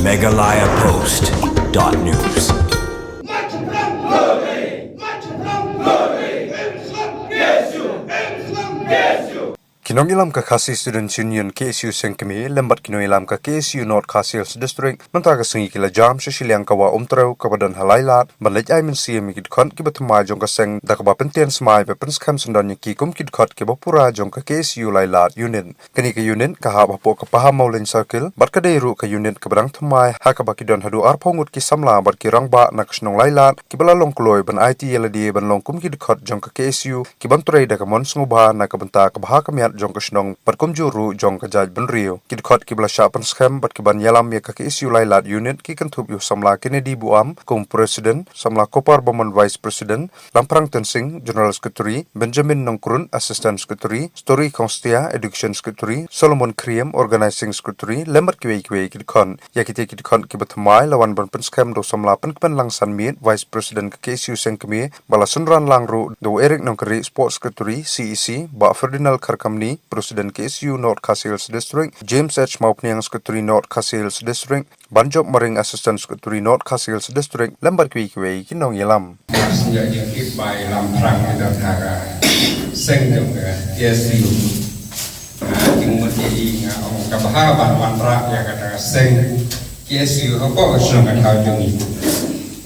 megalayapost.news. Kinong ilam ka Khasi Students Union KSU Sengkemi lembat kinong ilam ka KSU North Khasi Hills District mentaga sengi kila jam sesilang kawa umtrau kabadan halailat balaj ai men siam kid khon ki bathma jong ka seng dakaba penten smai pe pens kham sundan ki kum kid khot ke bapura jong ka KSU lailat unit kani ka unit ka ha bapo ka paham maulin circle bat ka dei ru ka unit ka badang thmai ha ka bakidon hadu ar phongut ki samla bat ki rangba nakšnong lailat ki balalong kloi ban IT LD ban long kum kid khot jong ka KSU ki banturai da ka mon sngubha na ka banta ka bha ka miat jong ka snong pat kum juru jong ka jaj ban rio kid khot ki bla sha pan scam bat ki ban yalam ya ka KSU lailat unit ki kan thup yu samla Kennedy Buam kum president samla Kopar Bomon vice president Lamprang Tensing general secretary Benjamin Nongkrun assistant secretary Story Konstia education secretary Solomon Kriem organizing secretary lembat ki kid khon ya ki khon ki bathmai lawan ban pan scam do samla pan lang san miet vice president ka KSU Sengkemi bala sunran langru do Eric Nongkri sports secretary CEC ba Ferdinand Kharkamni President KSU North Khasi Hills District, James H. Maupniang Secretary North Khasi Hills District, Banjop Maring Assistant Secretary North Khasi Hills District, lembar kiwi kinong yalam. Senja jengkit by Lamprang itu thara seng jong KSU. Jengmut jadi orang kabahaban wanra ya kata seng KSU apa senang kau jongi.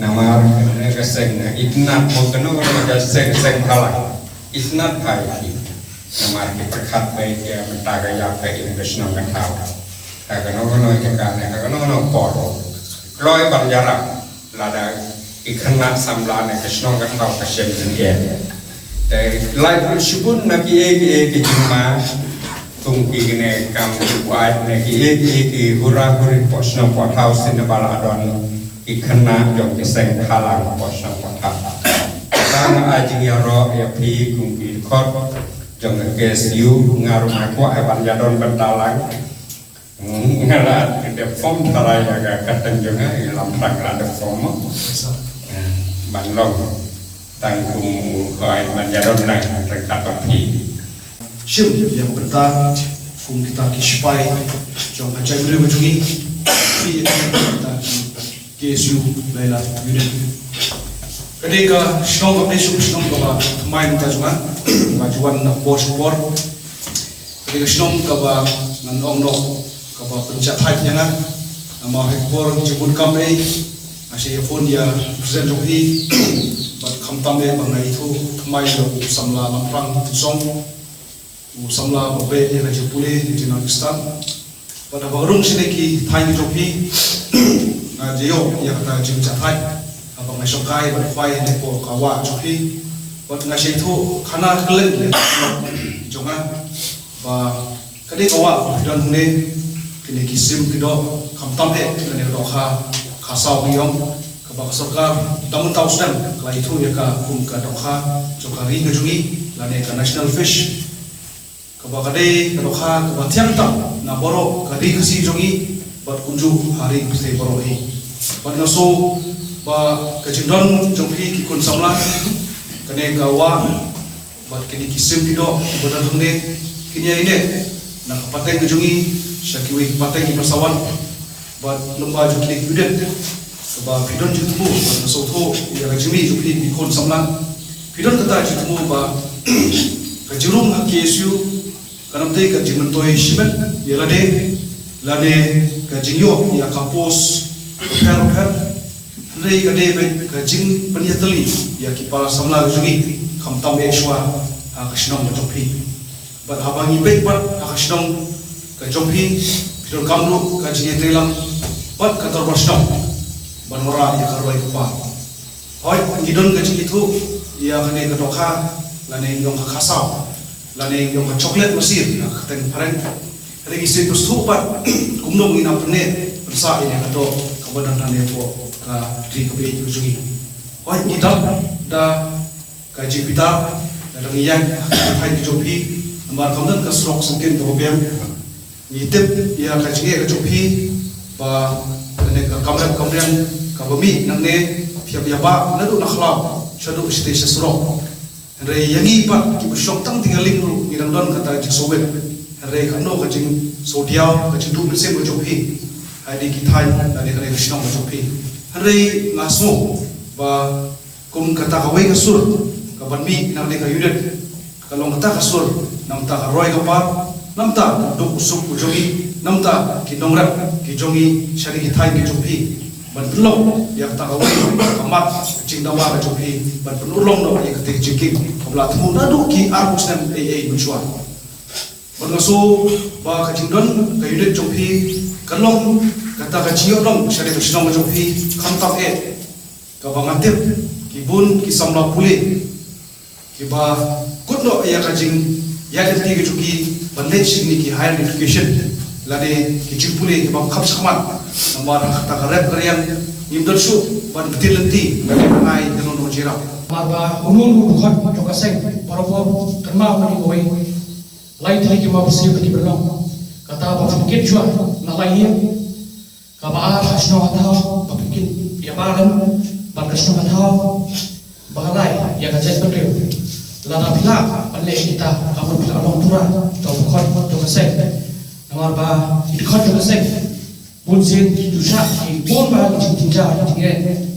Nama mereka seng itnat mungkin orang seng halak itnat hai. Nama diperkat baik ya mentaga ya baik Indonesia kan tahu. Tapi kalau jangan kalau poro, loi banjara lada ikhna samlane Krishna kan tahu kasih dunia. Dari lain sebut nabi egi cuma tungki gini kamu buat nabi egi hura-huri posno pot house ini bala adon ikhna jom kiseng halang posno pot house. Karena aji yaro ya pi tungki kor jong KSU ngaruh aku awan jadon bentalang ngalat de form tarai aga katan jonga ilam prakra de form banlong tangkum kai manjadon nang rekat pi shim yang berta kum kita kispai jong ajai beri bujungi pi kita KSU laila unit ketika snong apa isu snong apa main tajuan majuan nak bos ketika snong kaba nang no kaba pencet hype nya kan nama hekbor jibun kami asyik phone dia present joki bat khamtam le bangai itu mai do samla lamprang song samla babe ya jepule di Pakistan pada barung sini ki thai joki jeo ya kata pencet hype abang ngasyokai berfai depo kawa joki buat ngasih itu karena kelen jonga ba kade kawa dan hune kini kisim kido kamtam he kene do khasau biong ka ba sarkar tamun tausan kala itu ya ka kum ka do jokari ngajungi lane ka national fish ka ba kade do ka ba tiang tam na boro kadi kasi jongi buat kunju hari se boro hi buat ngaso ba kajindon jongpi ki kun samla kene gawa bat kini kisim kido bodan hune kini ine na kapateng ngejungi syakiwi kapateng persawan bat lemba jukli kudet ba pidon jutmu bat soto ya rajimi jukli ki kun samla pidon kata jutmu ba kajurum KSU kanamte ka jimentoi shimen ya lade ka jingyo ya kampus per Rei kade ka jing paniatali ya kipala samla jungi khamtam ekshwa akashnong jompi bat habangi be bat akashnong ka jompi pidol kamlu ka jinge telam bat katar bashnong banora ya karwai kupa hoy gidon ka jing itu ya kane ka dokha lane yong ka khasau lane yong ka chocolate masir ka teng pareng regi se to supat kumno ina pne persa ini ka do kabadan tane po di kebetulan jungi, oh kita dah kaji kita dah ngiyan hai di jopi, ambar kamu kan keserok sengkin kehobiam, nitip ya kaji jopi, ba kene kamera kabami nangne tiap ba nadu nakhlab, shadu isti seserok, hari yangi pat kita syok tang tinggalin lu ngirang don kata jik sowet, hari kano kaji sodiau kaji du bersih jopi. hai di kitai dari kare Krishna majopi hari ngaso ba kum kata kawai kasur kabanmi nang de kayudet kalong kata kasur namta roy kapar namta duk usuk ujogi namta kinongrat kijongi shari kitai kijopi ban pelong yang tak kawai kamat cingdawa kijopi ban penulong no yang ketik jingking kabla temu nadu ki arus dan mencuat bernaso ba kajingdon kayudet jopi kalong kata kajiyo dong shari Krishna majopi kamtak kabangatip kibun kisamla puli kiba kutno ya kajing ya deti kejuki bandej sini ki higher education lade kijipuli kiba kapsakmat namar kata karep karian imdalsu ban betil lenti ngai tenon rojira marba unun bukan jokaseng paropo kerma mani koi lai tali ki ma bersih ki berlong kata ba fikir jua na lai kaba hasno atau bakin ya balan Krisna katau bahalai yang kajet berdiri lana bila ane kita kamu bila long tura tau bukan tu kesek namar ba idkot tu kesek bunzin dusha ibon ba tinja tinggen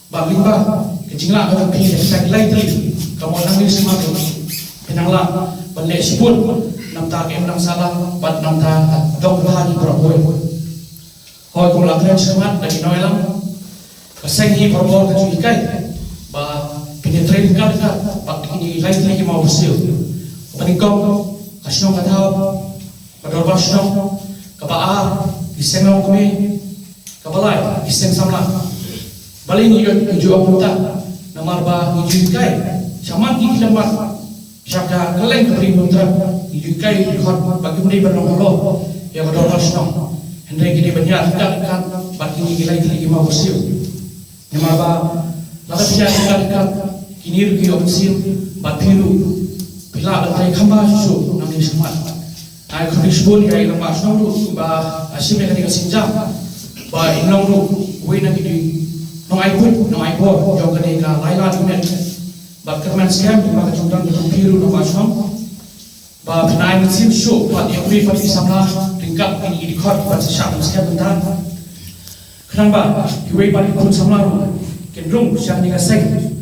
ba limba kejingla ka pi sak lai tri kamu nang ni semua tu penangla balik sebut namta ke menang salah bat namta dok bahani berapoi hoi kong lakran semat lagi noelam Pasang ini perbol kecil ikai, bah penetrate dekat pak ini lain lagi mau bersil. Peningkong kasih kata, padahal pasang kapaa disengau kami, kapalai diseng samla. Balik ni jual muta, namar bah hijau ikai, saman ini lembat, syakda keleng keberi mutra, hijau ikai dihot bagi mereka bernomor yang padahal pasang. Hendai kita banyak dekat, bagi ini lain lagi mau bersil. Namaba lada pijak dekat kini rugi opsim batilu bila bantai khamba susu nami semat ai khodisbon ya ila masno ru ba asim ya kani kasinja ba inong ru we na gidi no ai bo jo kani ka laila tunet ba kerman scam ba kajundang du piru no masno ba pinai sim show ba dia pri pati samla tingkat ini di khot ba sya scam bentar kenapa kiwei balik pun samaru kendrung siang ni kaseng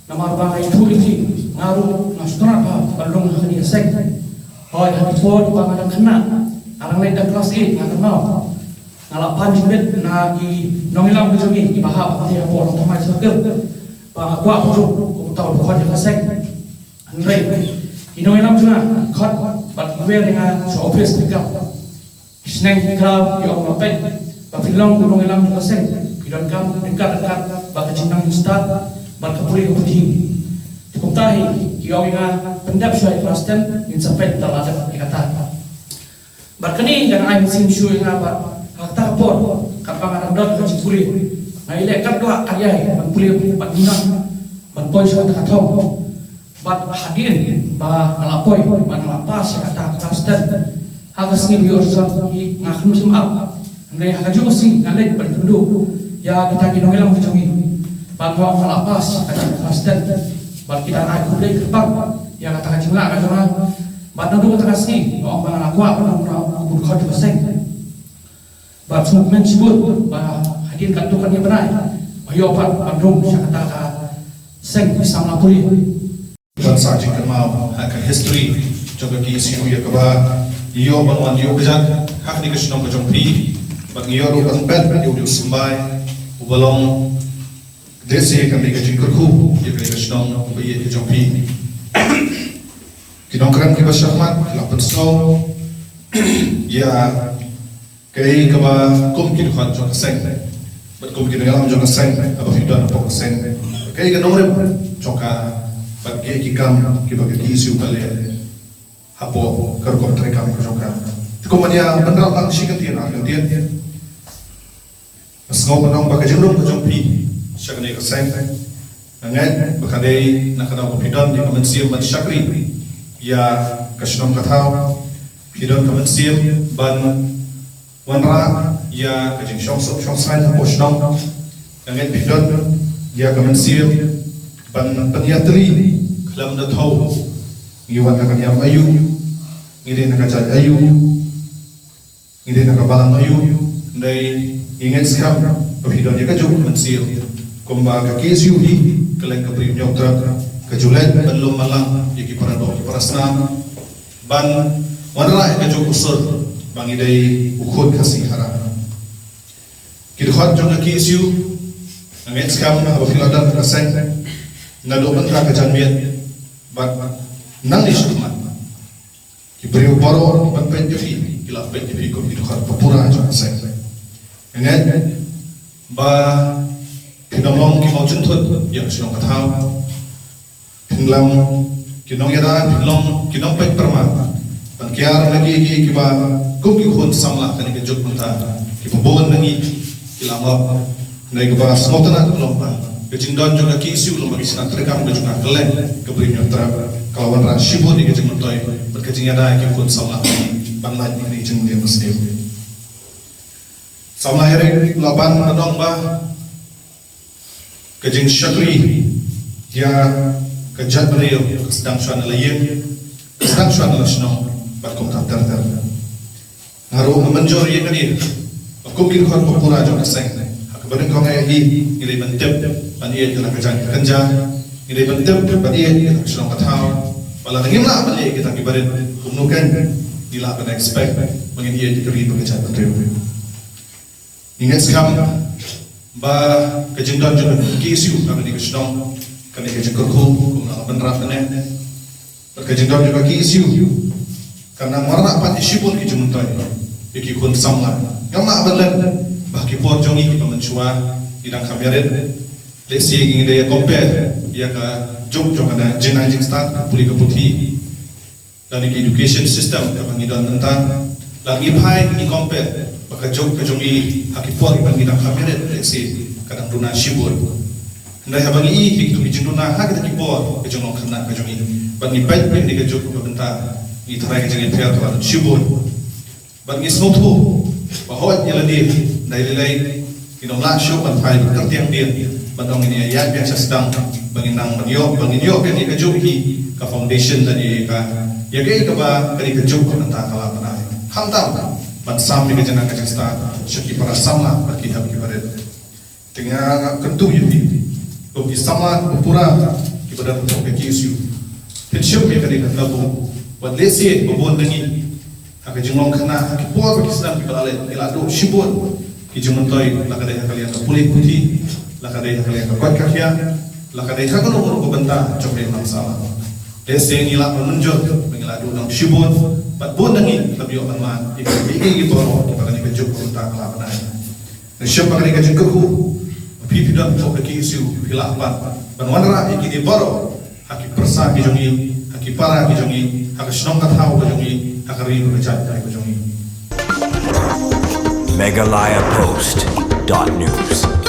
namar ba kai thu ini ngaru nastona ba balung ni kaseng hoi hati pod ba ngada kena arang lain dak kelas A ngada mau ngalapan jimbet na ki nongilam bujongi ki bahap dia bolong tamai circle ba kwa bujung ko tahu khot ni kaseng andrei ki nongilam juna khot bat kiwei dengan so office tikap sneng krab yo ngapen Bapilong gunung elam juga sen, pidan kam dekat bapa cinang ustad, bapa puri keputing. Cukup tahi, kiau ingat pendap syai Kristen, insafet talaga dikata. Berkini jangan aing sim syai ingat kata por, kapang anak dot kecil puri. Ngaile kat doa karya, ban puri ban minang, ban poy syai katong, ban hadirin, ban ngalapoy, ban ngalapas kata Kristen. Hagas ni biorsan ngakun semap. Andai haju sing ngalek bertendu ya kita kinongelang bujongi bangwa melapas kata Kristen bal kita naik kuda gerbang ya kata kajingla kata batu kata kasih orang bang aku orang berkau beseng bab movement sebut bah hadir kantukan yang benar ayo pak bandung kata seng bisa melapuri bangsa jika mau akan history coba kisi ya kaba iyo banwan iyo kejak hak ni kesinong kejongpi bang iyo rukan bet iyo sembai ubalong desi kami kejingkurku iyo kesinong bayi kejongpi kinong keren kiba syahmat lapan snow ya kay kaba kum kinukan jong kaseng bat kum kinukan jong kaseng apa hidup apa kaseng kay kanong rem joka bat kay kikam kiba kikisiu kali hapo kerkor terekam joka kumanya benar lang si kantian Asngo manong bagajulong kajongpi syakni kaseng ngangat bakadai nakadaw kapidan di kamensiam mat syakri ya kasinong kataw pidon kamensiam ban wanra ya kajing syongsan hapo syong ngangat pidon ya kamensiam ban penyatri kelam na thaw ngiwan nakanyam ayu ngiri nakajad ayu ngiri nakabalang ayu Dari ingat sekarang perhidon yang kejuk mensil kumba ke KSU hi keleng ke prim nyoktra ke julet belum malang yaki para dok para senam ban wanara yang kejuk usul bangi dari ukhud kasih harap kita khot jong ke KSU ingat sekarang perhidon kasih ngado mentra ke janmiat ban nang di syukmat kiberi baro ban pen jefi kila pen jefi ko kita khot papura jong kasih ingat ba pinamong ki mau juntut yang sinong katau pinlam kinong yada pinlong kinong pek perma pan kiar lagi ki ba kum ki khun samla kan ki juk manta ki pabon nangi kilama nai ki ba smotana klom ba ke jingdon juga ki isu lom bagi sinat rekam ke juga kelen ke brinyo tra kawan ra shibo ni ke jing mantoi ban ke jing yada ki khun samla ban lan ni jing dia mesti samla here laban adong ba kejeng syakri dia kejat beliau sedang suan layan sedang suan lasno berkom tak ter ngaruh menjor ye kadi aku kin khot pura jong seng hak bareng kong ai ini bentep ban ye kala kejang kanja ini bentep ban ye kita senong kathau pala ngim la ban ye kita kibaren kumnukan dila ban expect mengin ye dikeri bekejat beliau ingat sekam ba kejengdan juga KSU kami di Kesedong kami kejengkur kum na benrat kene kejengdan juga KSU karena marna pat isipun ki jumuntai iki kun samla ngama balan bah ki por jongi ki pamencua idang kameret lesi ingin dia compare dia ka jog ada jenajing start puli ke putih dan education system ka pangidan tentang lagi pai ni compare baka jog ke jongi hakipor ibang idang kameret lesi kadang duna shibur ndai habangi i hik tu bijunduna ha kita kipor ke jong khana ke jongi bangi pai pen ni ke jog ke benta ni tharai ke jongi pria tu shibur bangi snotu bahot yeladi dai lelai kinong la show ban pai kertiang dia bandong ini ya biasa sedang bangi nang bangi yo ke ni ke jog hi ka foundation tadi ka ya ke ba kali ke jog benta kala panai khamtam ban sam ni ke jana ke sta syaki para samla bagi hab ki baret tinggal kentu yudi ko di sama pura ki badar ko ke KSU pensiun me kali ka labu wat lesi bobon dangi aka jingong khana ki por ki sedang ki balale ila do shibon ki jumontoi la kadai kalian ka puli putih la kadai kalian ka kwat kakia la kadai ka kono ko benta chokre masalah lesi ni la menunjuk mengila do nang shibon bat bon dangi labio man iki toro ki bakani ka jok ta kala banai syam bakani ka jengku pipi dan to ke KSU pila apa banwanra iki di baro haki persa ki jongi haki para ki jongi haki shnong ka thau ka jongi hakari ka chat ka jongi Meghalaya Post.news